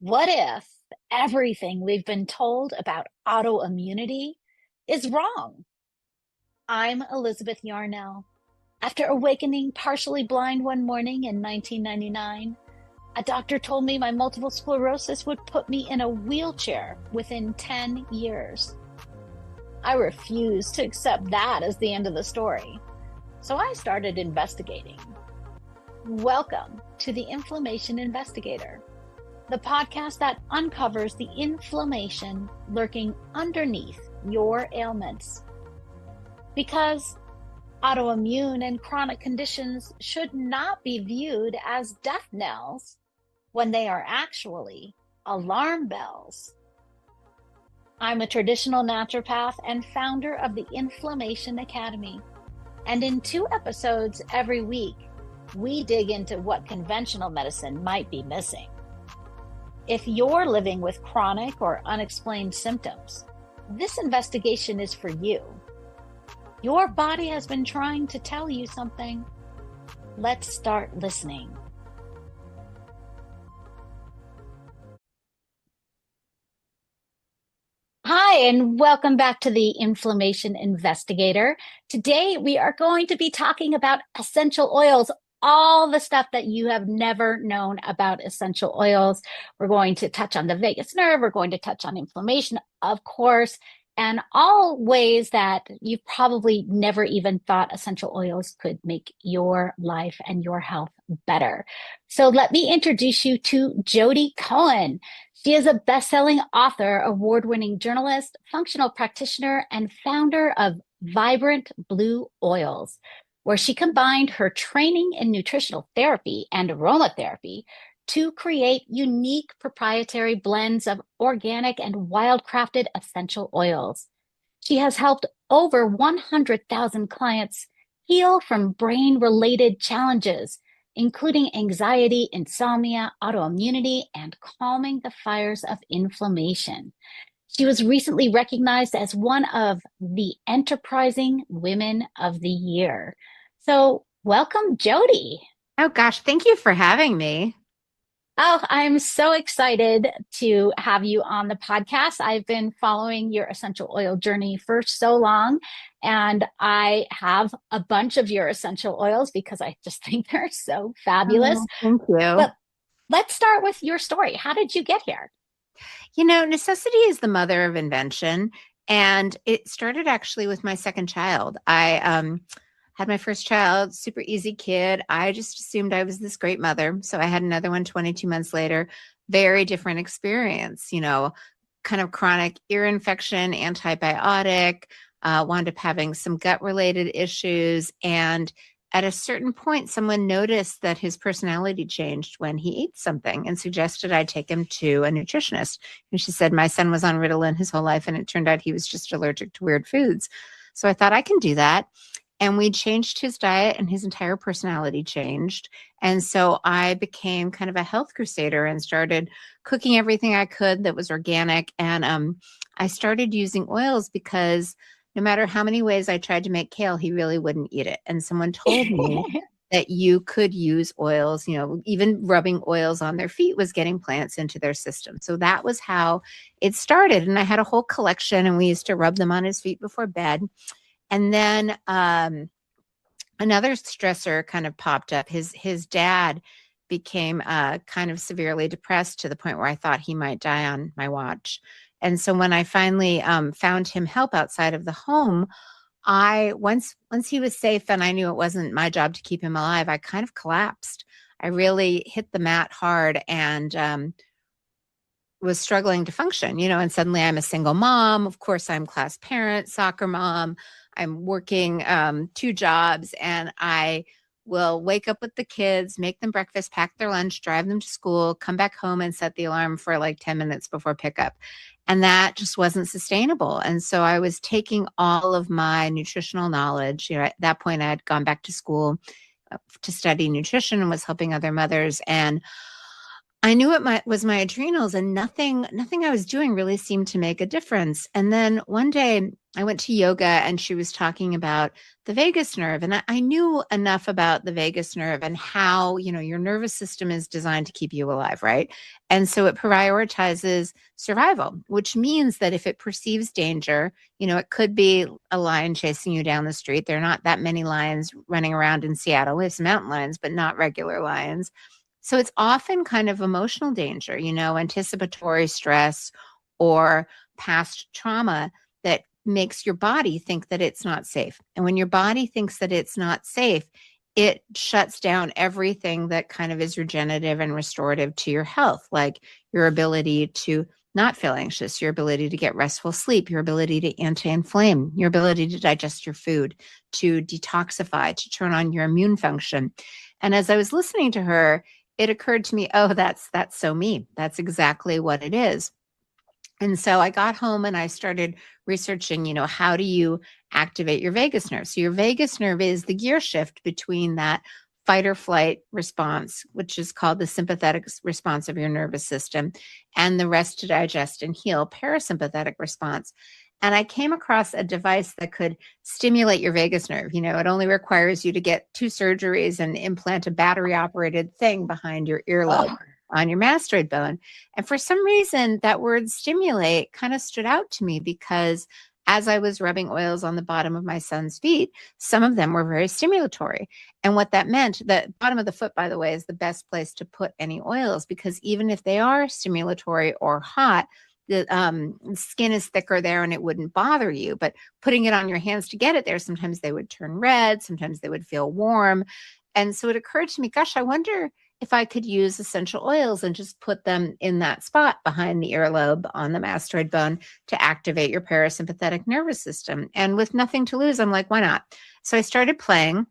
What if everything we've been told about autoimmunity is wrong? I'm Elizabeth Yarnell. After awakening partially blind one morning in 1999, a doctor told me my multiple sclerosis would put me in a wheelchair within 10 years. I refused to accept that as the end of the story, so I started investigating. Welcome to the Inflammation Investigator, the podcast that uncovers the inflammation lurking underneath your ailments. Because autoimmune and chronic conditions should not be viewed as death knells when they are actually alarm bells. I'm a traditional naturopath and founder of the Inflammation Academy. And in 2 episodes every week, we dig into what conventional medicine might be missing. If you're living with chronic or unexplained symptoms, this investigation is for you. Your body has been trying to tell you something. Let's start listening. Hi, and welcome back to the Inflammation Investigator. Today, we are going to be talking about essential oils, all the stuff that you have never known about essential oils. We're going to touch on the vagus nerve. We're going to touch on inflammation, of course, and all ways that you've probably never even thought essential oils could make your life and your health better. So let me introduce you to Jodi Cohen. She is a best-selling author, award-winning journalist, functional practitioner, and founder of Vibrant Blue Oils, where she combined her training in nutritional therapy and aromatherapy to create unique proprietary blends of organic and wildcrafted essential oils. She has helped over 100,000 clients heal from brain-related challenges, including anxiety, insomnia, autoimmunity, and calming the fires of inflammation. She was recently recognized as one of the Enterprising Women of the Year. So welcome, Jodi. Oh gosh, thank you for having me. Oh, I'm so excited to have you on the podcast. I've been following your essential oil journey for so long, and I have a bunch of your essential oils because I just think they're so fabulous. Oh, thank you. But let's start with your story. How did you get here? Necessity is the mother of invention. And it started actually with my second child. I had my first child, super easy kid. I just assumed I was this great mother. So I had another one 22 months later. Very different experience, kind of chronic ear infection, antibiotic, wound up having some gut related issues. And at a certain point, someone noticed that his personality changed when he ate something and suggested I take him to a nutritionist. And she said, my son was on Ritalin his whole life, and it turned out he was just allergic to weird foods. So I thought I can do that. And we changed his diet, and his entire personality changed. And so I became kind of a health crusader and started cooking everything I could that was organic. And I started using oils because no matter how many ways I tried to make kale, he really wouldn't eat it. And someone told me that you could use oils, even rubbing oils on their feet was getting plants into their system. So that was how it started. And I had a whole collection, and we used to rub them on his feet before bed. And then another stressor kind of popped up. His dad became kind of severely depressed to the point where I thought he might die on my watch. And so when I finally found him help outside of the home, once he was safe and I knew it wasn't my job to keep him alive, I kind of collapsed. I really hit the mat hard and was struggling to function, and suddenly I'm a single mom. Of course, I'm class parent, soccer mom. I'm working 2 jobs, and I will wake up with the kids, make them breakfast, pack their lunch, drive them to school, come back home and set the alarm for like 10 minutes before pickup. And that just wasn't sustainable. And so I was taking all of my nutritional knowledge. At that point, I had gone back to school to study nutrition and was helping other mothers. And I knew it was my adrenals, and nothing I was doing really seemed to make a difference. And then one day I went to yoga, and she was talking about the vagus nerve. And I knew enough about the vagus nerve and how, your nervous system is designed to keep you alive, right? And so it prioritizes survival, which means that if it perceives danger, it could be a lion chasing you down the street. There are not that many lions running around in Seattle. We have some mountain lions, but not regular lions. So it's often kind of emotional danger, anticipatory stress or past trauma that makes your body think that it's not safe. And when your body thinks that it's not safe, it shuts down everything that kind of is regenerative and restorative to your health, like your ability to not feel anxious, your ability to get restful sleep, your ability to anti-inflame, your ability to digest your food, to detoxify, to turn on your immune function. And as I was listening to her, it occurred to me, oh, that's so me. That's exactly what it is. And so I got home and I started researching, how do you activate your vagus nerve? So your vagus nerve is the gear shift between that fight or flight response, which is called the sympathetic response of your nervous system, and the rest to digest and heal parasympathetic response. And I came across a device that could stimulate your vagus nerve. It only requires you to get 2 surgeries and implant a battery operated thing behind your earlobe Oh, on your mastoid bone. And for some reason, that word stimulate kind of stood out to me because as I was rubbing oils on the bottom of my son's feet, some of them were very stimulatory. And what that meant, the bottom of the foot, by the way, is the best place to put any oils because even if they are stimulatory or hot, the skin is thicker there and it wouldn't bother you. But putting it on your hands to get it there, sometimes they would turn red, sometimes they would feel warm. And so it occurred to me, gosh, I wonder if I could use essential oils and just put them in that spot behind the earlobe on the mastoid bone to activate your parasympathetic nervous system. And with nothing to lose, I'm like, why not? So I started playing.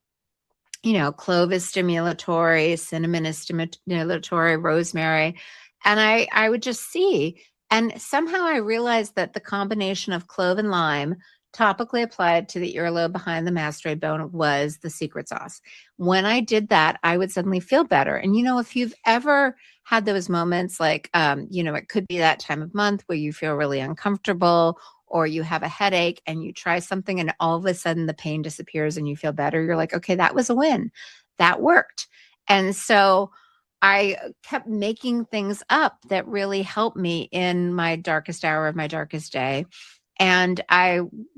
Clove is stimulatory, cinnamon is stimulatory, rosemary. And I would just see. And somehow I realized that the combination of clove and lime topically applied to the earlobe behind the mastoid bone was the secret sauce. When I did that, I would suddenly feel better. And if you've ever had those moments like, it could be that time of month where you feel really uncomfortable or you have a headache and you try something and all of a sudden the pain disappears and you feel better. You're like, okay, that was a win. That worked. And so I kept making things up that really helped me in my darkest hour of my darkest day. And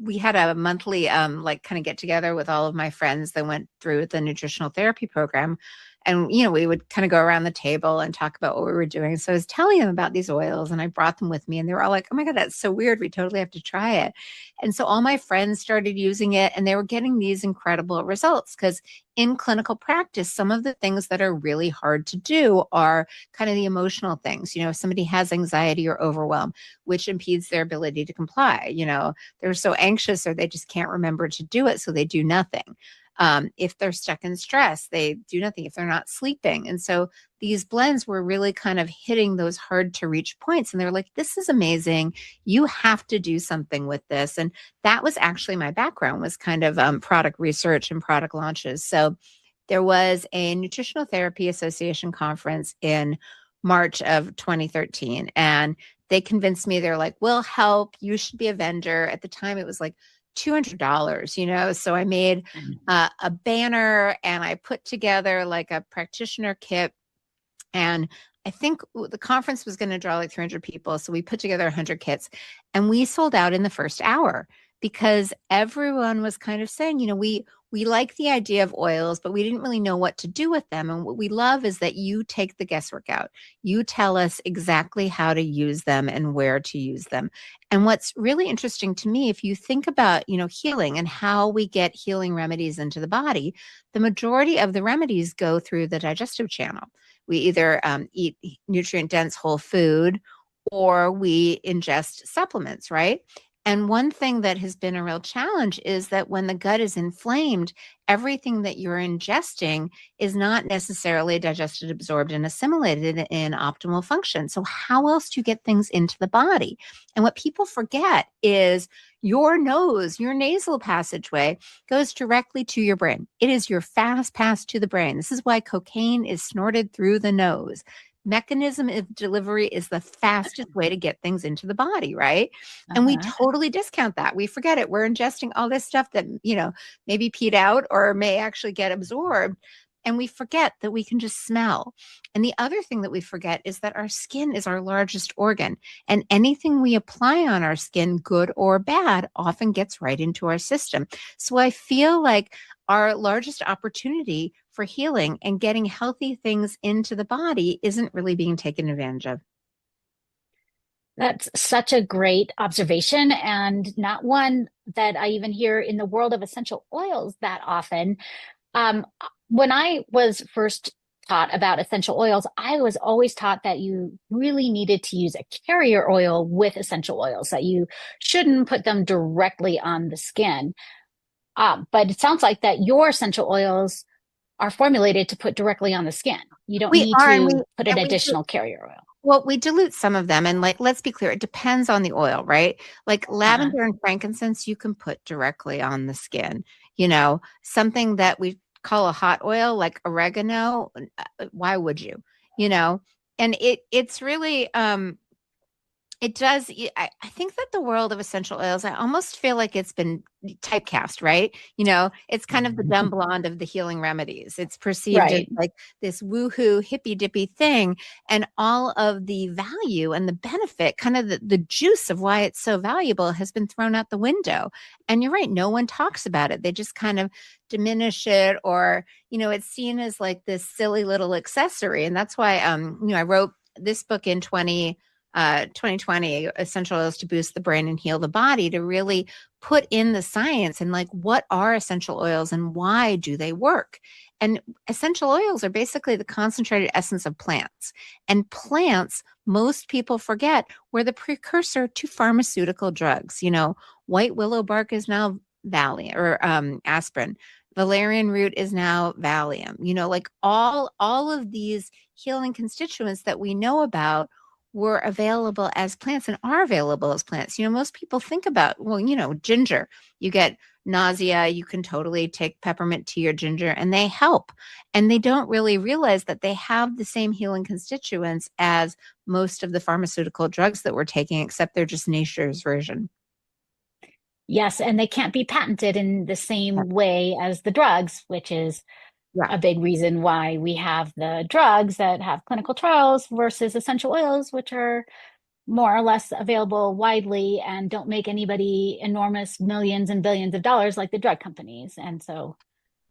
we had a monthly like kind of get together with all of my friends that went through the nutritional therapy program. And we would kind of go around the table and talk about what we were doing. So I was telling them about these oils and I brought them with me and they were all like, oh my God, that's so weird. We totally have to try it. And so all my friends started using it and they were getting these incredible results because in clinical practice, some of the things that are really hard to do are kind of the emotional things. If somebody has anxiety or overwhelm, which impedes their ability to comply, they're so anxious or they just can't remember to do it. So they do nothing. If they're stuck in stress, they do nothing if they're not sleeping. And so these blends were really kind of hitting those hard to reach points. And they're like, this is amazing. You have to do something with this. And that was actually my background was kind of product research and product launches. So there was a Nutritional Therapy Association conference in March of 2013. And they convinced me, they're like, we'll help. You should be a vendor. At the time, it was like $200, So I made a banner and I put together like a practitioner kit. And I think the conference was going to draw like 300 people. So we put together 100 kits and we sold out in the first hour because everyone was kind of saying, we like the idea of oils, but we didn't really know what to do with them. And what we love is that you take the guesswork out. You tell us exactly how to use them and where to use them. And what's really interesting to me, if you think about, healing and how we get healing remedies into the body, the majority of the remedies go through the digestive channel. We either eat nutrient dense whole food or we ingest supplements, right? And one thing that has been a real challenge is that when the gut is inflamed, everything that you're ingesting is not necessarily digested, absorbed, and assimilated in optimal function. So, how else do you get things into the body? And what people forget is your nose, your nasal passageway goes directly to your brain. It is your fast pass to the brain. This is why cocaine is snorted through the nose mechanism of delivery is the fastest way to get things into the body, right? And we Uh-huh. totally discount that. We forget it. We're ingesting all this stuff that, maybe peed out or may actually get absorbed. And we forget that we can just smell. And the other thing that we forget is that our skin is our largest organ. And anything we apply on our skin, good or bad, often gets right into our system. So I feel like our largest opportunity for healing and getting healthy things into the body isn't really being taken advantage of. That's such a great observation, and not one that I even hear in the world of essential oils that often. Um, when I was first taught about essential oils, I was always taught that you really needed to use a carrier oil with essential oils, that you shouldn't put them directly on the skin. But it sounds like that your essential oils are formulated to put directly on the skin. You don't We need are, to put an and we additional carrier oil. well, we dilute some of them. And like, let's be clear, it depends on the oil, right? Like Uh-huh. lavender and frankincense, you can put directly on the skin. Something that we call a hot oil, like oregano, why would you? You know, and it's really it does. I think that the world of essential oils, I almost feel like it's been typecast, right? It's kind of the dumb blonde of the healing remedies. It's perceived as Right. like this woohoo, hippy dippy thing. And all of the value and the benefit, kind of the juice of why it's so valuable, has been thrown out the window. And you're right, no one talks about it. They just kind of diminish it, or, it's seen as like this silly little accessory. And that's why, I wrote this book in 2020, essential oils to boost the brain and heal the body, to really put in the science and like, what are essential oils and why do they work? And essential oils are basically the concentrated essence of plants. And plants, most people forget, were the precursor to pharmaceutical drugs. White willow bark is now Valium or aspirin. Valerian root is now Valium. Like all of these healing constituents that we know about were available as plants and are available as plants. Most people think about, well, ginger, you get nausea, you can totally take peppermint tea or ginger and they help. And they don't really realize that they have the same healing constituents as most of the pharmaceutical drugs that we're taking, except they're just nature's version. Yes, and they can't be patented in the Yeah. same way as the drugs, which is Yeah. a big reason why we have the drugs that have clinical trials versus essential oils, which are more or less available widely and don't make anybody enormous millions and billions of dollars like the drug companies. And so,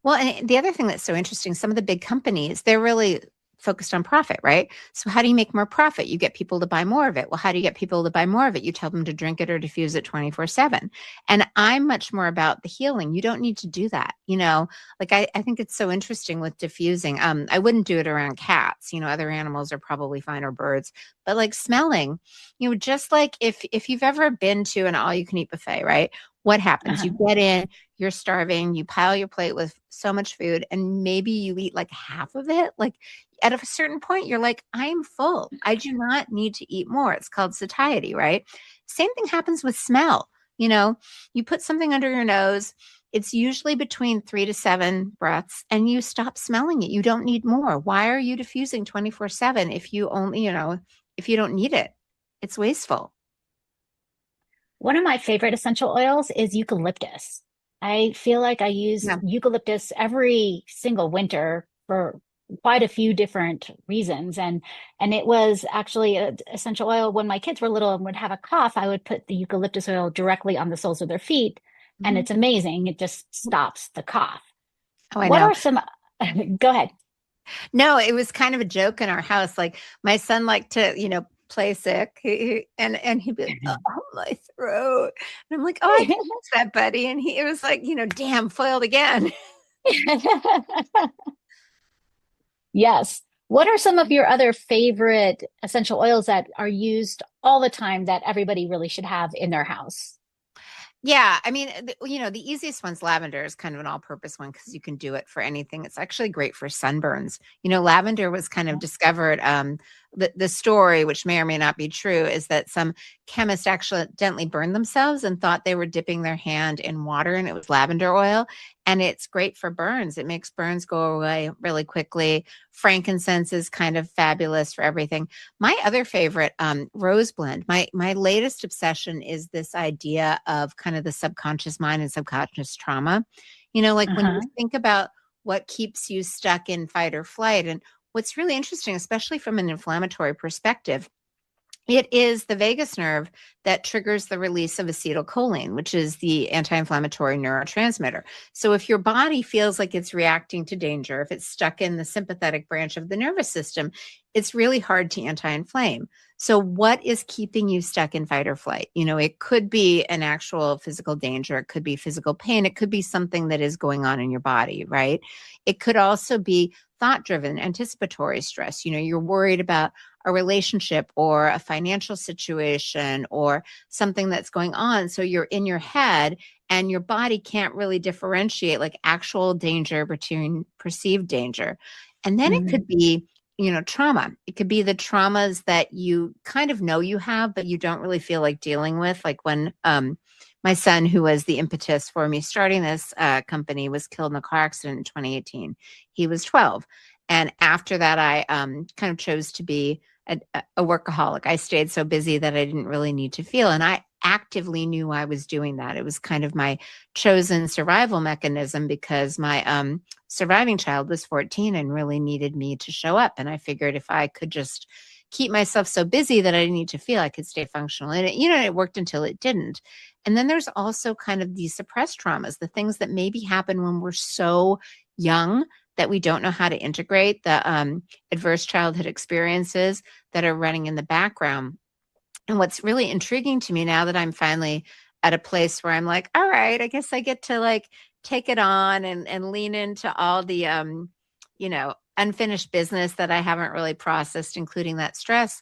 Well, and the other thing that's so interesting, some of the big companies, they're really focused on profit, right? So how do you make more profit? You get people to buy more of it. Well, how do you get people to buy more of it? You tell them to drink it or diffuse it 24/7. And I'm much more about the healing. You don't need to do that. Like I think it's so interesting with diffusing. I wouldn't do it around cats. Other animals are probably fine, or birds, but like smelling, just like if you've ever been to an all you can eat buffet, right? What happens? You uh-huh. get in, you're starving, you pile your plate with so much food, and maybe you eat like half of it. Like at a certain point, you're like, I'm full. I do not need to eat more. It's called satiety, right? Same thing happens with smell. You put something under your nose, it's usually between 3 to 7 breaths, and you stop smelling it. You don't need more. Why are you diffusing 24/7 if you only, if you don't need it? It's wasteful. One of my favorite essential oils is eucalyptus. I feel like I use Yeah. eucalyptus every single winter for quite a few different reasons. And it was actually an essential oil when my kids were little and would have a cough, I would put the eucalyptus oil directly on the soles of their feet. And Mhm. it's amazing. It just stops the cough. Oh, I What know. are some, go ahead. No, it was kind of a joke in our house. Like my son liked to, play sick, and he'd be like, "Oh, my throat," and I'm like, "Oh, I can fix that, buddy." And he it was like, damn, foiled again. Yes. What are some of your other favorite essential oils that are used all the time that everybody really should have in their house? Yeah, I mean, the easiest one's lavender is kind of an all-purpose one because you can do it for anything. It's actually great for sunburns. Lavender was kind of discovered the story, which may or may not be true, is that some chemist accidentally burned themselves and thought they were dipping their hand in water and it was lavender oil. And it's great for burns. It makes burns go away really quickly. Frankincense is kind of fabulous for everything. My other favorite, rose blend. My latest obsession is this idea of kind of the subconscious mind and subconscious trauma. Like when you Uh-huh. think about what keeps you stuck in fight or flight, and what's really interesting, especially from an inflammatory perspective, it is the vagus nerve that triggers the release of acetylcholine, which is the anti-inflammatory neurotransmitter. So if your body feels like it's reacting to danger, if it's stuck in the sympathetic branch of the nervous system, it's really hard to anti-inflame. So what is keeping you stuck in fight or flight? It could be an actual physical danger. It could be physical pain. It could be something that is going on in your body, right? It could also be thought-driven, anticipatory stress. You're worried about a relationship or a financial situation or something that's going on. So you're in your head and your body can't really differentiate like actual danger between perceived danger. And then it Mm. could be, trauma. It could be the traumas that you kind of know you have, but you don't really feel like dealing with. Like when my son, who was the impetus for me starting this company, was killed in a car accident in 2018. He was 12. And after that, I kind of chose to be a workaholic. I stayed so busy that I didn't really need to feel. And I actively knew I was doing that. It was kind of my chosen survival mechanism because my surviving child was 14 and really needed me to show up. And I figured if I could just keep myself so busy that I didn't need to feel, I could stay functional. And it worked until it didn't. And then there's also kind of these suppressed traumas, the things that maybe happen when we're so young that we don't know how to integrate, the adverse childhood experiences that are running in the background. And what's really intriguing to me now that I'm finally at a place where I'm like, all right, I guess I get to like take it on and lean into all the unfinished business that I haven't really processed, including that stress.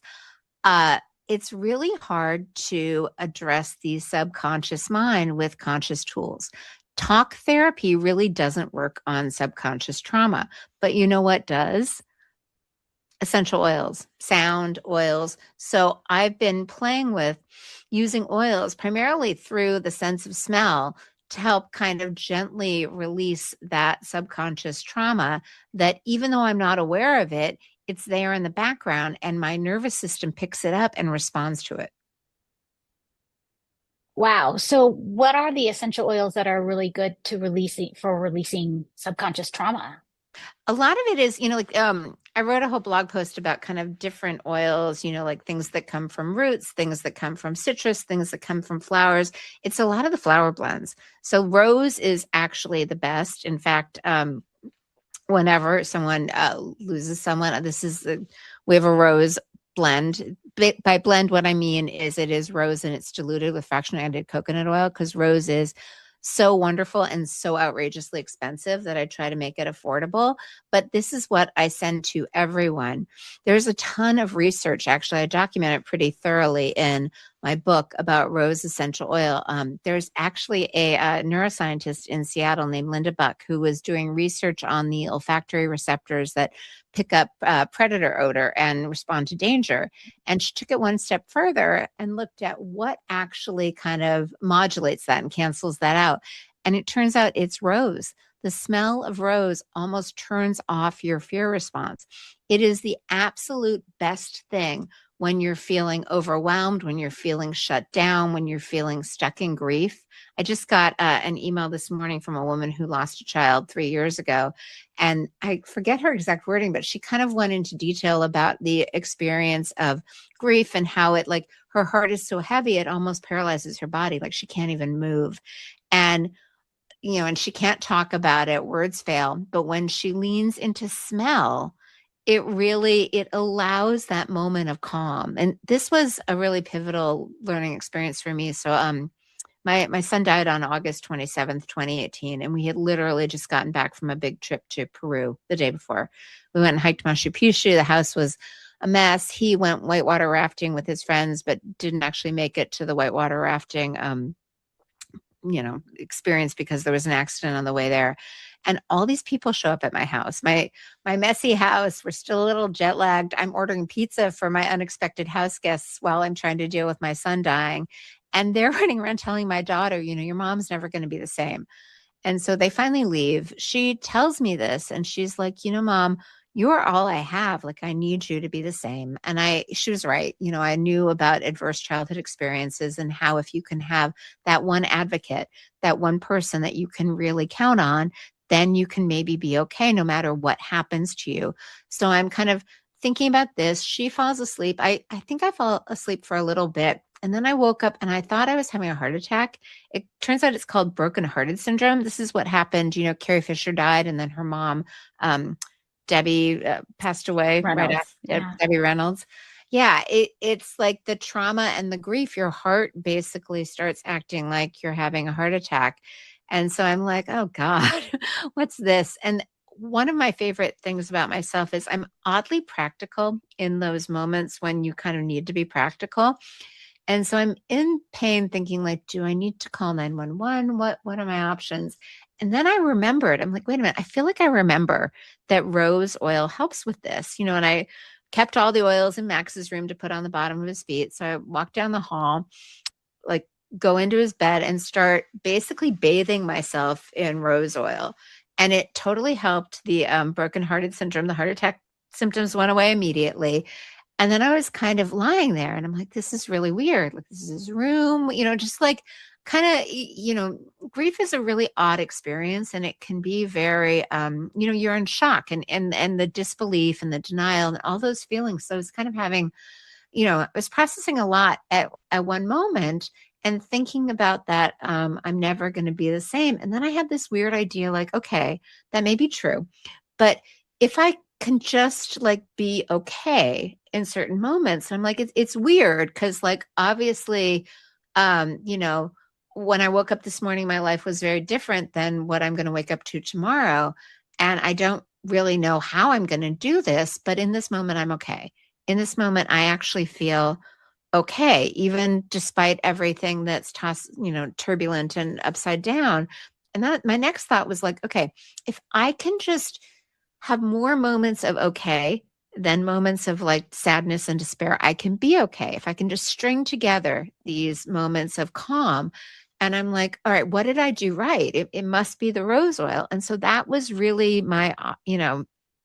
Uh, it's really hard to address the subconscious mind with conscious tools. Talk therapy really doesn't work on subconscious trauma, but you know what does? Essential oils, sound oils. So I've been playing with using oils primarily through the sense of smell to help kind of gently release that subconscious trauma that even though I'm not aware of it, it's there in the background and my nervous system picks it up and responds to it. Wow. So what are the essential oils that are really good to releasing subconscious trauma? A lot of it is, like I wrote a whole blog post about kind of different oils, like things that come from roots, things that come from citrus, things that come from flowers. It's a lot of the flower blends. So rose is actually the best. In fact, whenever someone loses someone, we have a rose blend. By blend, what I mean is it is rose and it's diluted with fractionally added coconut oil because rose is so wonderful and so outrageously expensive that I try to make it affordable. But this is what I send to everyone. There's a ton of research. Actually, I document it pretty thoroughly in my book about rose essential oil. There's actually a neuroscientist in Seattle named Linda Buck who was doing research on the olfactory receptors that pick up predator odor and respond to danger. And she took it one step further and looked at what actually kind of modulates that and cancels that out. And it turns out it's rose. The smell of rose almost turns off your fear response. It is the absolute best thing when you're feeling overwhelmed, when you're feeling shut down, when you're feeling stuck in grief. I just got an email this morning from a woman who lost a child 3 years ago. And I forget her exact wording, but she kind of went into detail about the experience of grief and how it, like, her heart is so heavy, it almost paralyzes her body. Like she can't even move. And and she can't talk about it, words fail. But when she leans into smell, it allows that moment of calm. And this was a really pivotal learning experience for me. So my son died on August 27th, 2018, and we had literally just gotten back from a big trip to Peru the day before. We went and hiked Machu Picchu. The house was a mess. He went whitewater rafting with his friends, but didn't actually make it to the whitewater rafting experience because there was an accident on the way there. And all these people show up at my house. My messy house, we're still a little jet lagged. I'm ordering pizza for my unexpected house guests while I'm trying to deal with my son dying. And they're running around telling my daughter, your mom's never going to be the same. And so they finally leave. She tells me this and she's like, Mom, you're all I have. Like, I need you to be the same. And she was right. I knew about adverse childhood experiences and how if you can have that one advocate, that one person that you can really count on, then you can maybe be okay no matter what happens to you. So I'm kind of thinking about this. She falls asleep. I think I fell asleep for a little bit. And then I woke up and I thought I was having a heart attack. It turns out it's called broken hearted syndrome. This is what happened. Carrie Fisher died, and then her mom, um, Debbie, passed away right Reynolds. after Yeah. Debbie Reynolds. Yeah, it's like the trauma and the grief. Your heart basically starts acting like you're having a heart attack. And so I'm like, oh God, what's this? And one of my favorite things about myself is I'm oddly practical in those moments when you kind of need to be practical. And so I'm in pain thinking like, do I need to call 911? What are my options? And then I remembered, I'm like, wait a minute, I feel like I remember that rose oil helps with this, and I kept all the oils in Max's room to put on the bottom of his feet. So I walked down the hall, like go into his bed and start basically bathing myself in rose oil. And it totally helped the brokenhearted syndrome. The heart attack symptoms went away immediately. And then I was kind of lying there and I'm like, this is really weird. Like, this is his room, just like kind of, grief is a really odd experience and it can be very, you're in shock and the disbelief and the denial and all those feelings. So I was kind of having, I was processing a lot at one moment and thinking about that. I'm never going to be the same. And then I had this weird idea like, okay, that may be true, but if I can just like be okay in certain moments. I'm like, it's weird because like obviously, when I woke up this morning, my life was very different than what I'm going to wake up to tomorrow. And I don't really know how I'm going to do this, but in this moment, I'm okay. In this moment, I actually feel okay, even despite everything that's turbulent and upside down. And that my next thought was like, okay, if I can just have more moments of okay than moments of like sadness and despair, I can be okay. If I can just string together these moments of calm. And I'm like, all right, what did I do right? It must be the rose oil. And so that was really my,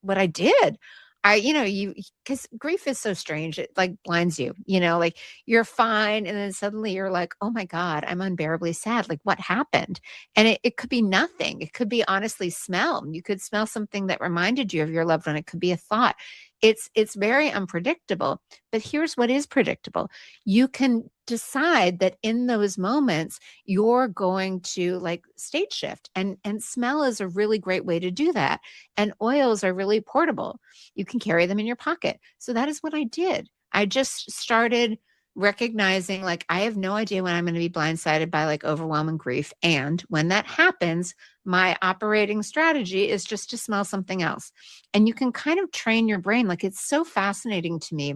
what I did. Because grief is so strange. It like blinds you, like you're fine. And then suddenly you're like, oh my God, I'm unbearably sad. Like what happened? And it could be nothing. It could be honestly smell. You could smell something that reminded you of your loved one. It could be a thought. It's very unpredictable. But here's what is predictable. You can decide that in those moments you're going to like state shift and smell is a really great way to do that. And oils are really portable. You can carry them in your pocket. So that is what I did. I just started recognizing like I have no idea when I'm going to be blindsided by like overwhelming grief. And when that happens, my operating strategy is just to smell something else. And you can kind of train your brain. Like it's so fascinating to me.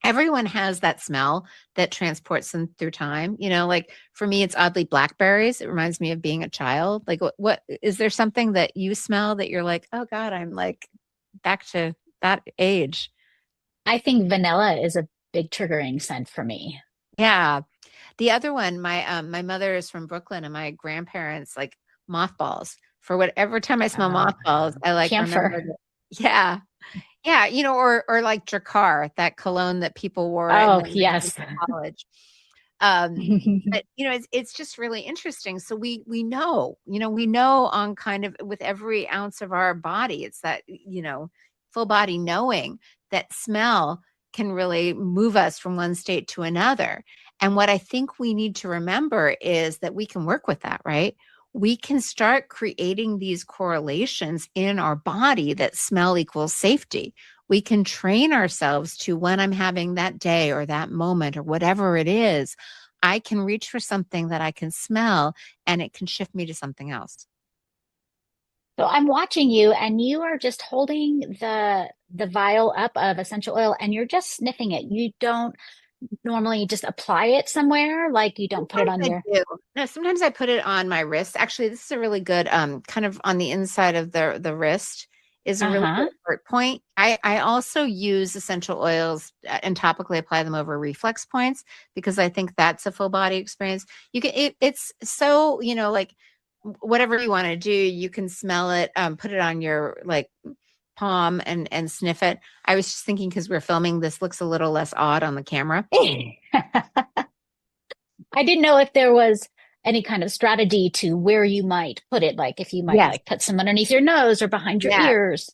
Everyone has that smell that transports them through time. Like for me, it's oddly blackberries. It reminds me of being a child. Like what is there something that you smell that you're like, oh God, I'm like back to that age? I think vanilla is a big triggering scent for me. Yeah. The other one, my mother is from Brooklyn and my grandparents like mothballs. For whatever time I smell mothballs, I like remember Camphor. that. Yeah. Yeah, or like Drakkar, that cologne that people wore in Oh, the 90s yes. in college. Um, but it's just really interesting. So we know on kind of with every ounce of our body, it's that, full body knowing that smell can really move us from one state to another. And what I think we need to remember is that we can work with that, right? We can start creating these correlations in our body that smell equals safety. We can train ourselves to when I'm having that day or that moment or whatever it is, I can reach for something that I can smell and it can shift me to something else. So I'm watching you and you are just holding the vial up of essential oil and you're just sniffing it. You don't normally just apply it somewhere? Like you don't put it Sometimes on I your, do. No, sometimes I put it on my wrist. Actually, this is a really good kind of on the inside of the wrist is a really uh-huh. good hurt point. I also use essential oils and topically apply them over reflex points because I think that's a full body experience. You can it's so, like whatever you want to do, you can smell it, put it on your like palm and sniff it. I was just thinking because we're filming, this looks a little less odd on the camera. I didn't know if there was any kind of strategy to where you might put it, like if you might Yes. like put some underneath your nose or behind your Yeah. ears.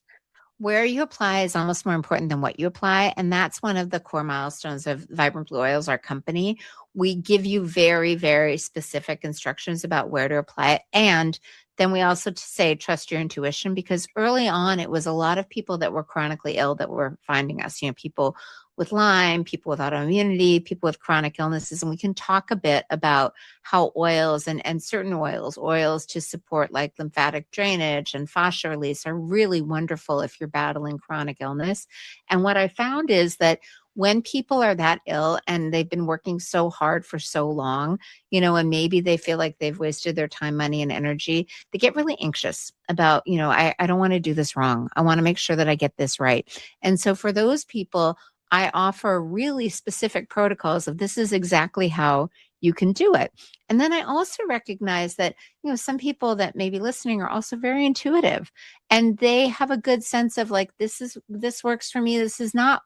Where you apply is almost more important than what you apply. And that's one of the core milestones of Vibrant Blue Oils, our company. We give you very, very specific instructions about where to apply it. And then we also say, trust your intuition, because early on, it was a lot of people that were chronically ill that were finding us, people with Lyme, people with autoimmunity, people with chronic illnesses. And we can talk a bit about how oils and certain oils to support like lymphatic drainage and fascia release are really wonderful if you're battling chronic illness. And what I found is that when people are that ill and they've been working so hard for so long, and maybe they feel like they've wasted their time, money, and energy, they get really anxious about, I don't want to do this wrong. I want to make sure that I get this right. And so for those people, I offer really specific protocols of this is exactly how you can do it. And then I also recognize that, some people that may be listening are also very intuitive and they have a good sense of like, this works for me. This is not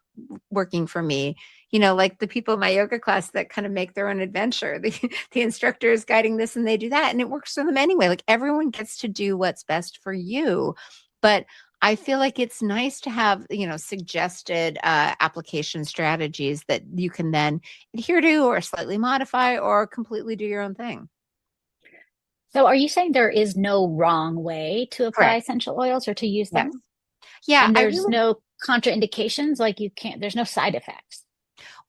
working for me. Like the people in my yoga class that kind of make their own adventure. The instructor is guiding this and they do that and it works for them anyway. Like everyone gets to do what's best for you. But I feel like it's nice to have, suggested application strategies that you can then adhere to or slightly modify or completely do your own thing. So are you saying there is no wrong way to apply Correct. essential oils or to use Yes. them? Yeah, And I there's really, no contraindications, like you can't, there's no side effects.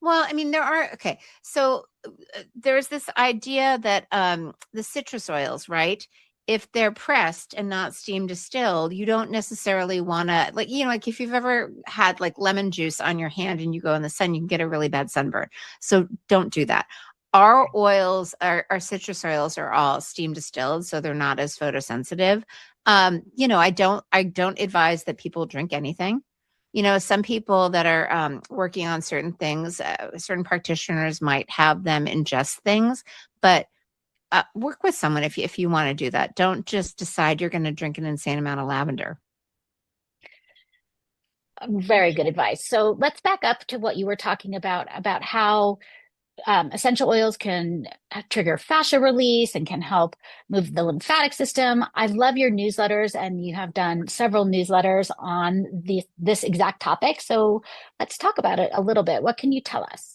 well, I mean, there are, okay. So there's this idea that the citrus oils, right? If they're pressed and not steam distilled, you don't necessarily want to, like, like if you've ever had like lemon juice on your hand and you go in the sun, you can get a really bad sunburn. So don't do that. Our oils, our citrus oils are all steam distilled, so they're not as photosensitive. I don't advise that people drink anything. Some people that are working on certain things, certain practitioners might have them ingest things, but work with someone if you want to do that. Don't just decide you're going to drink an insane amount of lavender. Very good advice. So let's back up to what you were talking about how essential oils can trigger fascia release and can help move the lymphatic system. I love your newsletters, and you have done several newsletters on this exact topic. So let's talk about it a little bit. What can you tell us?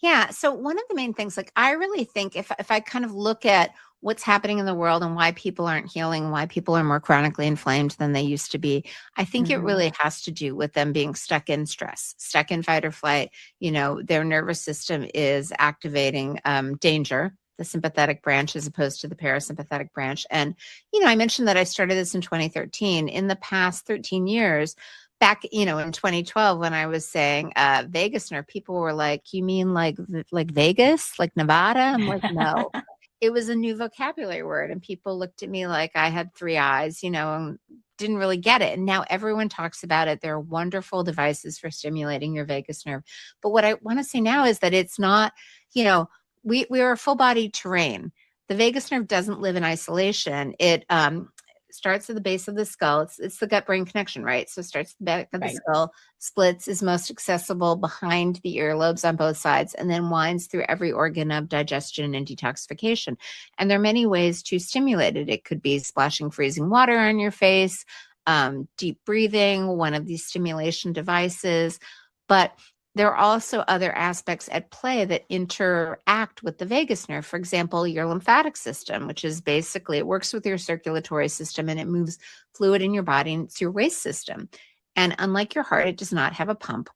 Yeah. So one of the main things, like I really think if I kind of look at what's happening in the world and why people aren't healing, why people are more chronically inflamed than they used to be, I think it Hmm. really has to do with them being stuck in stress, stuck in fight or flight. Their nervous system is activating danger, the sympathetic branch as opposed to the parasympathetic branch. And, I mentioned that I started this in 2013. In the past 13 years, back, in 2012, when I was saying vagus nerve, people were like, "You mean like Vegas, like Nevada?" I'm like, "No." It was a new vocabulary word, and people looked at me like I had three eyes, and didn't really get it. And now everyone talks about it. There are wonderful devices for stimulating your vagus nerve. But what I want to say now is that it's not, we are a full body terrain. The vagus nerve doesn't live in isolation. It starts at the base of the skull. It's the gut brain connection, right? So it starts at the back of the Right. skull, splits, is most accessible behind the earlobes on both sides, and then winds through every organ of digestion and detoxification. And there are many ways to stimulate it. It could be splashing freezing water on your face, deep breathing, one of these stimulation devices. But there are also other aspects at play that interact with the vagus nerve. For example, your lymphatic system, which is basically, it works with your circulatory system and it moves fluid in your body, and it's your waste system. And unlike your heart, it does not have a pump.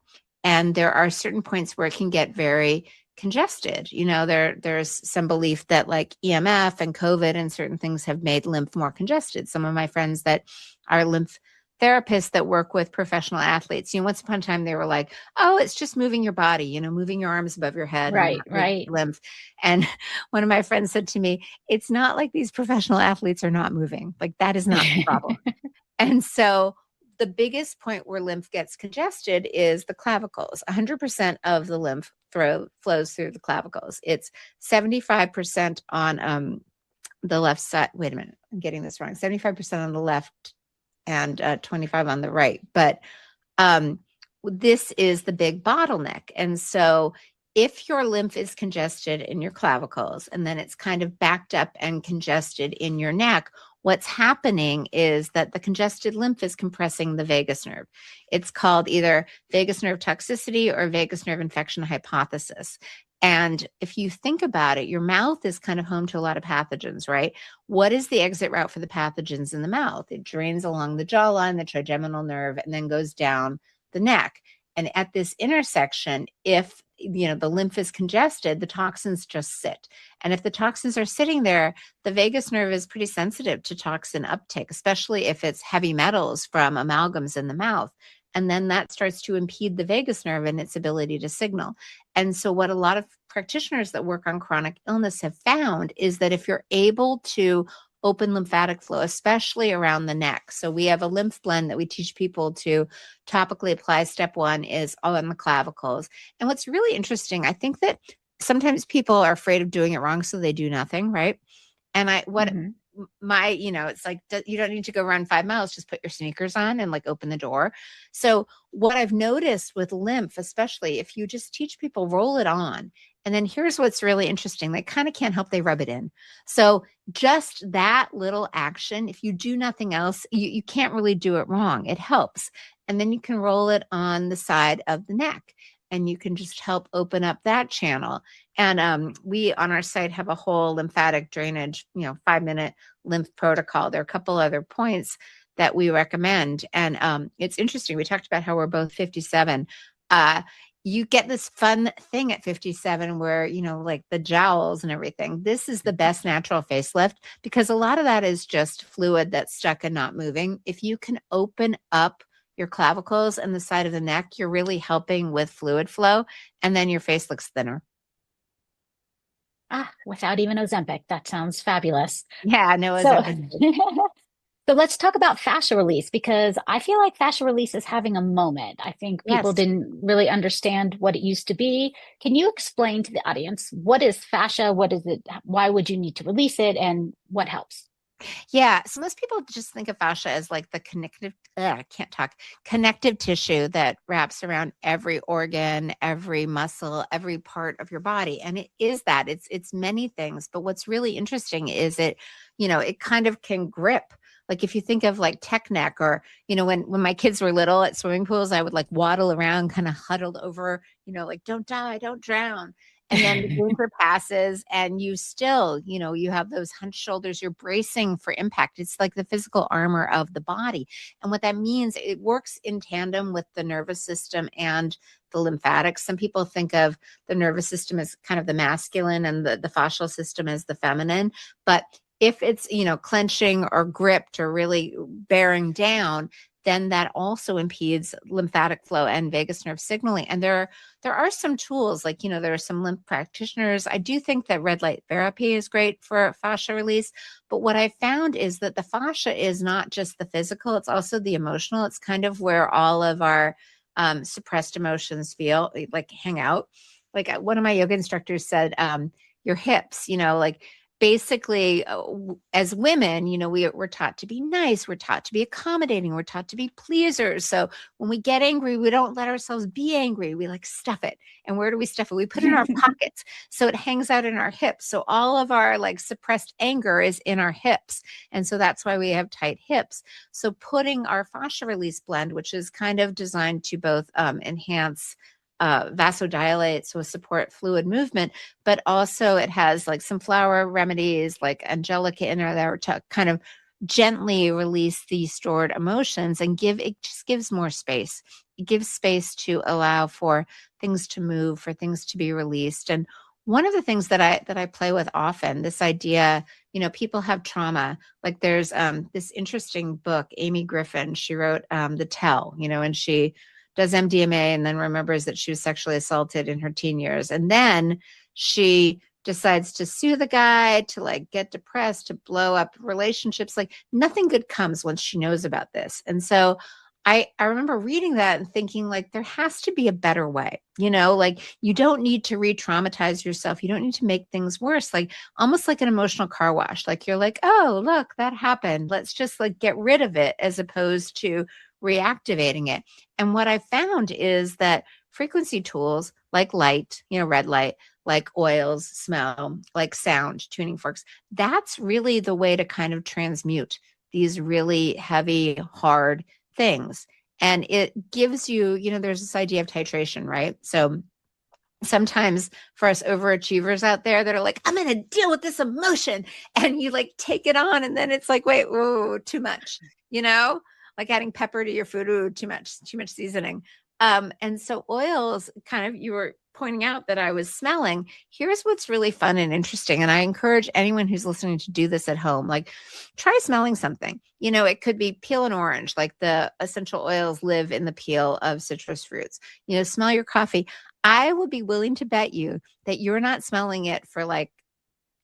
And there are certain points where it can get very congested. There's some belief that like EMF and COVID and certain things have made lymph more congested. Some of my friends that are therapists that work with professional athletes. Once upon a time they were like, oh, it's just moving your body, moving your arms above your head and Right, that moves right. your limbs. And one of my friends said to me, it's not like these professional athletes are not moving. Like that is not the problem. And so the biggest point where lymph gets congested is the clavicles. 100% of the lymph flows through the clavicles. It's 75% on the left side. Wait a minute, I'm getting this wrong. 75% on the left and 25 on the right. But um, this is the big bottleneck. And so if your lymph is congested in your clavicles and then it's kind of backed up and congested in your neck, what's happening is that the congested lymph is compressing the vagus nerve. It's called either vagus nerve toxicity or vagus nerve infection hypothesis. And if you think about it, your mouth is kind of home to a lot of pathogens, right? What is the exit route for the pathogens in the mouth? It drains along the jawline, the trigeminal nerve, and then goes down the neck. And at this intersection, if the lymph is congested, the toxins just sit. And if the toxins are sitting there, the vagus nerve is pretty sensitive to toxin uptake, especially if it's heavy metals from amalgams in the mouth. And then that starts to impede the vagus nerve and its ability to signal. And so what a lot of practitioners that work on chronic illness have found is that if you're able to open lymphatic flow, especially around the neck. So we have a lymph blend that we teach people to topically apply. Step 1 is on the clavicles. And what's really interesting, I think that sometimes people are afraid of doing it wrong, so they do nothing, right? And it's like, you don't need to go run 5 miles, just put your sneakers on and like open the door. So what I've noticed with lymph, especially if you just teach people, roll it on. And then here's what's really interesting. They kind of can't help, they rub it in. So just that little action, if you do nothing else, you can't really do it wrong. It helps. And then you can roll it on the side of the neck and you can just help open up that channel. And we on our site have a whole lymphatic drainage, 5-minute lymph protocol. There are a couple other points that we recommend. And it's interesting. We talked about how we're both 57. You get this fun thing at 57 where, like the jowls and everything. This is the best natural facelift because a lot of that is just fluid that's stuck and not moving. If you can open up your clavicles and the side of the neck, you're really helping with fluid flow. And then your face looks thinner. Without even Ozempic. That sounds fabulous. Yeah, no So, Ozempic. so let's talk about fascia release because I feel like fascia release is having a moment. I think people Yes. didn't really understand what it used to be. Can you explain to the audience what is fascia? What is it? Why would you need to release it? And what helps? Yeah. So most people just think of fascia as like the I can't talk, connective tissue that wraps around every organ, every muscle, every part of your body. And it is that. It's many things. But what's really interesting is it kind of can grip. Like if you think of like tech neck or, when my kids were little at swimming pools, I would like waddle around kind of huddled over, like don't die, don't drown. And then the blinker passes and you still, you have those hunched shoulders, you're bracing for impact. It's like the physical armor of the body. And what that means, it works in tandem with the nervous system and the lymphatics. Some people think of the nervous system as kind of the masculine and the fascial system as the feminine. But if it's, clenching or gripped or really bearing down, then that also impedes lymphatic flow and vagus nerve signaling. And there are some tools, like, there are some lymph practitioners. I do think that red light therapy is great for fascia release. But what I found is that the fascia is not just the physical, it's also the emotional. It's kind of where all of our suppressed emotions hang out. Like one of my yoga instructors said, your hips, like basically as women, we're taught to be nice, we're taught to be accommodating, we're taught to be pleasers. So when we get angry, we don't let ourselves be angry, we like stuff it. And where do we stuff it? We put it in our pockets, so it hangs out in our hips. So all of our like suppressed anger is in our hips, and so that's why we have tight hips. So putting our fascia release blend, which is kind of designed to both enhance vasodilate, so support fluid movement, but also it has like some flower remedies like angelica in there to kind of gently release the stored emotions and it just gives more space. It gives space to allow for things to move, for things to be released. And one of the things that I play with often, this idea, people have trauma. Like there's this interesting book, Amy Griffin, she wrote The Tell, and she does MDMA and then remembers that she was sexually assaulted in her teen years. And then she decides to sue the guy, to like get depressed, to blow up relationships. Like nothing good comes once she knows about this. And so I remember reading that and thinking like there has to be a better way, like you don't need to re-traumatize yourself. You don't need to make things worse. Like almost like an emotional car wash. Like you're like, oh, look, that happened. Let's just like get rid of it as opposed to reactivating it. And what I found is that frequency tools like light, red light, like oils, smell, like sound, tuning forks, that's really the way to kind of transmute these really heavy, hard things. And it gives you, there's this idea of titration, right? So sometimes for us overachievers out there that are like, I'm going to deal with this emotion. And you like take it on. And then it's like, wait, whoa, too much, like adding pepper to your food. Ooh, too much seasoning. And so oils kind of, you were pointing out that I was smelling. Here's what's really fun and interesting. And I encourage anyone who's listening to do this at home, like try smelling something. It could be peel an orange, like the essential oils live in the peel of citrus fruits. Smell your coffee. I would be willing to bet you that you're not smelling it for like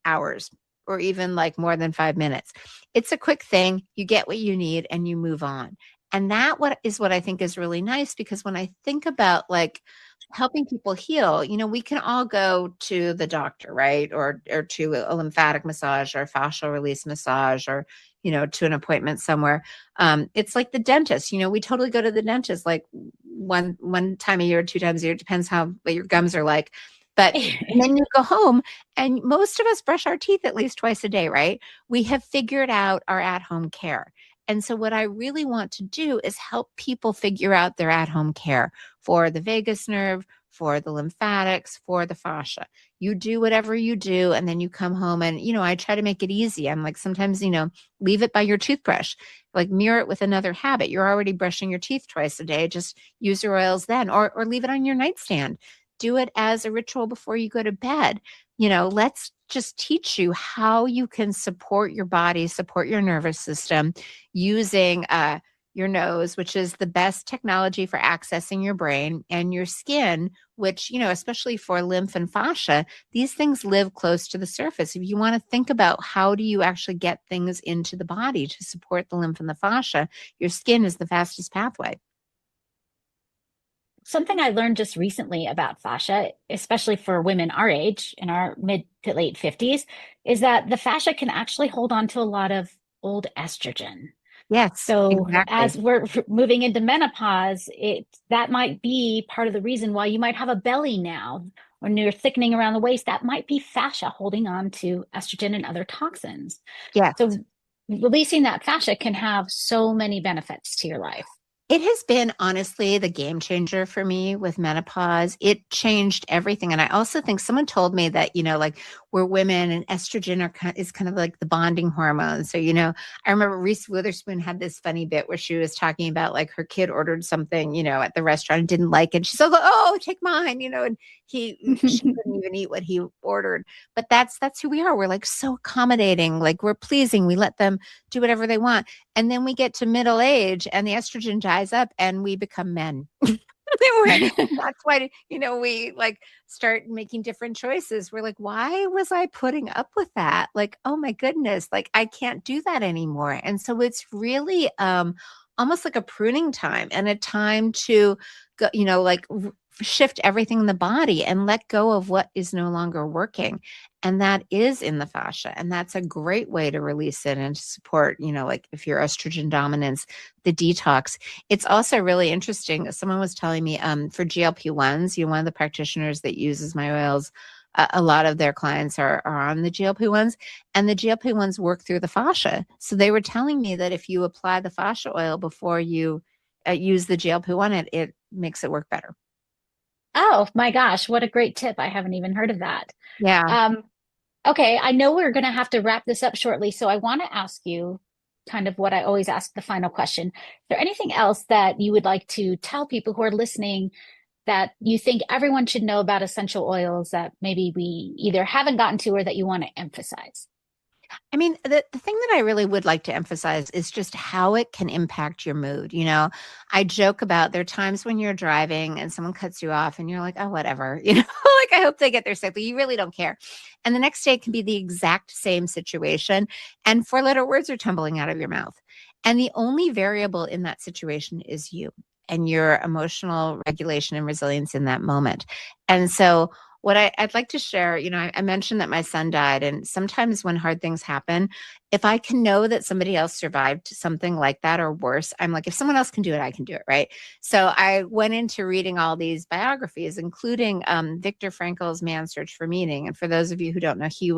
hours or even like more than 5 minutes. It's a quick thing. You get what you need and you move on. And that what I think is really nice, because when I think about like helping people heal, we can all go to the doctor, right? Or to a lymphatic massage or fascial release massage or, to an appointment somewhere. It's like the dentist, we totally go to the dentist like one time a year, 2 times a year, depends what your gums are like. But and then you go home, and most of us brush our teeth at least twice a day, right? We have figured out our at-home care. And so what I really want to do is help people figure out their at-home care for the vagus nerve, for the lymphatics, for the fascia. You do whatever you do, and then you come home and, I try to make it easy. I'm like, sometimes, leave it by your toothbrush, like mirror it with another habit. You're already brushing your teeth twice a day. Just use your oils then, or leave it on your nightstand. Do it as a ritual before you go to bed. Let's just teach you how you can support your body, support your nervous system using your nose, which is the best technology for accessing your brain, and your skin, which, especially for lymph and fascia, these things live close to the surface. If you want to think about how do you actually get things into the body to support the lymph and the fascia, your skin is the fastest pathway. Something I learned just recently about fascia, especially for women our age, in our mid to late 50s, is that the fascia can actually hold on to a lot of old estrogen. Yes, So exactly. as we're moving into menopause, that might be part of the reason why you might have a belly now. When you're thickening around the waist, that might be fascia holding on to estrogen and other toxins. Yes. So releasing that fascia can have so many benefits to your life. It has been honestly the game changer for me with menopause. It changed everything. And I also think someone told me that, like we're women and estrogen is kind of like the bonding hormone. So, I remember Reese Witherspoon had this funny bit where she was talking about like her kid ordered something, at the restaurant and didn't like it. She's like, oh, take mine, and she couldn't even eat what he ordered. But that's who we are. We're like so accommodating, like we're pleasing. We let them do whatever they want. And then we get to middle age and the estrogen dies up and we become men. That's why, we like start making different choices. We're like, why was I putting up with that? Like, oh my goodness, like I can't do that anymore. And so it's really almost like a pruning time and a time to go, like shift everything in the body and let go of what is no longer working. And that is in the fascia. And that's a great way to release it and to support, like if you're estrogen dominance, the detox. It's also really interesting. Someone was telling me for GLP-1s, one of the practitioners that uses my oils, a lot of their clients are on the GLP-1s, and the GLP-1s work through the fascia. So they were telling me that if you apply the fascia oil before you use the GLP-1, it makes it work better. Oh my gosh, what a great tip. I haven't even heard of that. Yeah. Um, okay, I know we're going to have to wrap this up shortly, so I want to ask you kind of what I always ask the final question. Is there anything else that you would like to tell people who are listening that you think everyone should know about essential oils that maybe we either haven't gotten to or that you want to emphasize? I mean, the thing that I really would like to emphasize is just how it can impact your mood. I joke about there are times when you're driving and someone cuts you off and you're like, oh, whatever, like I hope they get their sick, but you really don't care. And the next day it can be the exact same situation. And four-letter words are tumbling out of your mouth. And the only variable in that situation is you and your emotional regulation and resilience in that moment. And so what I'd like to share, I mentioned that my son died, and sometimes when hard things happen, if I can know that somebody else survived something like that or worse, I'm like, if someone else can do it, I can do it, right? So I went into reading all these biographies, including Viktor Frankl's Man's Search for Meaning. And for those of you who don't know, he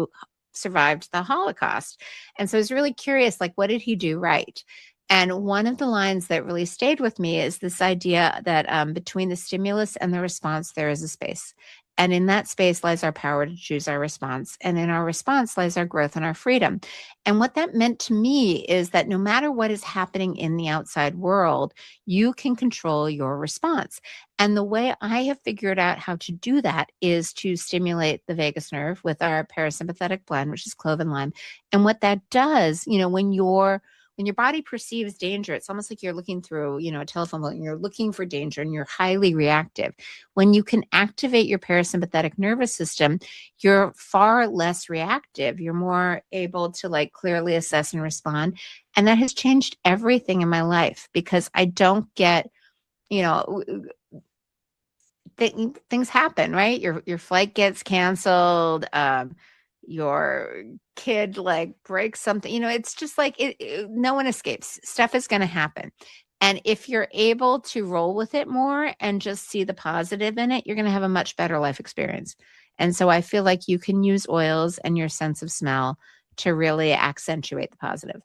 survived the Holocaust. And so I was really curious, like, what did he do right? And one of the lines that really stayed with me is this idea that between the stimulus and the response, there is a space. And in that space lies our power to choose our response. And in our response lies our growth and our freedom. And what that meant to me is that no matter what is happening in the outside world, you can control your response. And the way I have figured out how to do that is to stimulate the vagus nerve with our parasympathetic blend, which is clove and lime. And what that does, when your body perceives danger, it's almost like you're looking through, a telephone book and you're looking for danger and you're highly reactive. When you can activate your parasympathetic nervous system, you're far less reactive. You're more able to like clearly assess and respond. And that has changed everything in my life because I don't get, things happen, right? Your flight gets canceled. Your kid like breaks something, it's just like no one escapes. Stuff is going to happen. And if you're able to roll with it more and just see the positive in it, you're going to have a much better life experience. And so I feel like you can use oils and your sense of smell to really accentuate the positive.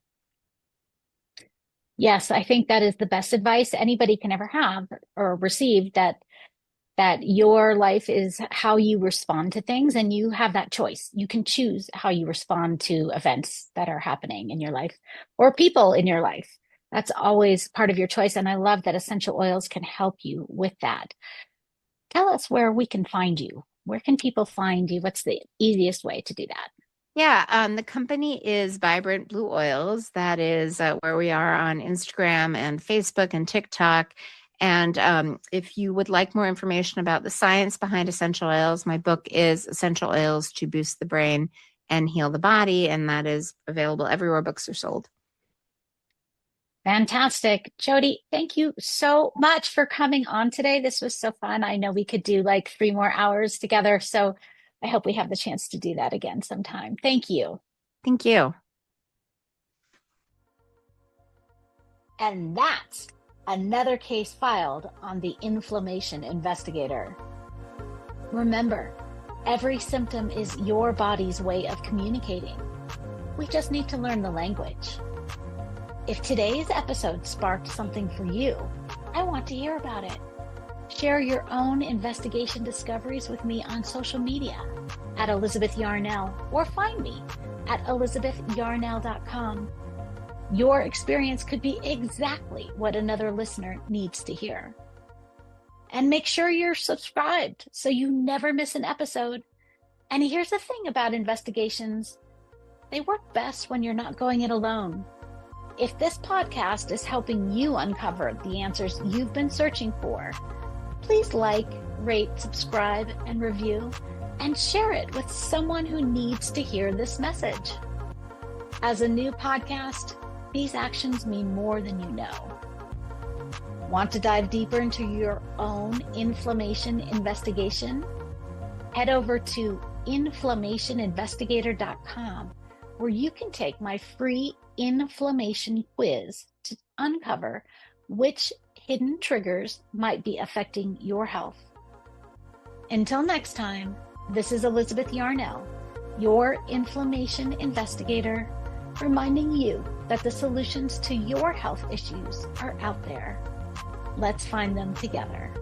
Yes, I think that is the best advice anybody can ever have or receive, that your life is how you respond to things, and you have that choice. You can choose how you respond to events that are happening in your life or people in your life. That's always part of your choice. And I love that essential oils can help you with that. Tell us where we can find you. Where can people find you? What's the easiest way to do that? Yeah, the company is Vibrant Blue Oils. That is where we are on Instagram and Facebook and TikTok. And if you would like more information about the science behind essential oils, my book is Essential Oils to Boost the Brain and Heal the Body. And that is available everywhere books are sold. Fantastic. Jodi, thank you so much for coming on today. This was so fun. I know we could do like 3 more hours together. So I hope we have the chance to do that again sometime. Thank you. Thank you. And that's another case filed on the Inflammation Investigator. Remember, every symptom is your body's way of communicating. We just need to learn the language. If today's episode sparked something for you, I want to hear about it. Share your own investigation discoveries with me on social media at Elizabeth Yarnell, or find me at elizabethyarnell.com. Your experience could be exactly what another listener needs to hear. And make sure you're subscribed so you never miss an episode. And here's the thing about investigations. They work best when you're not going it alone. If this podcast is helping you uncover the answers you've been searching for, please like, rate, subscribe, and review, and share it with someone who needs to hear this message. As a new podcast, these actions mean more than you know. Want to dive deeper into your own inflammation investigation? Head over to inflammationinvestigator.com, where you can take my free inflammation quiz to uncover which hidden triggers might be affecting your health. Until next time, this is Elizabeth Yarnell, your inflammation investigator, reminding you that the solutions to your health issues are out there. Let's find them together.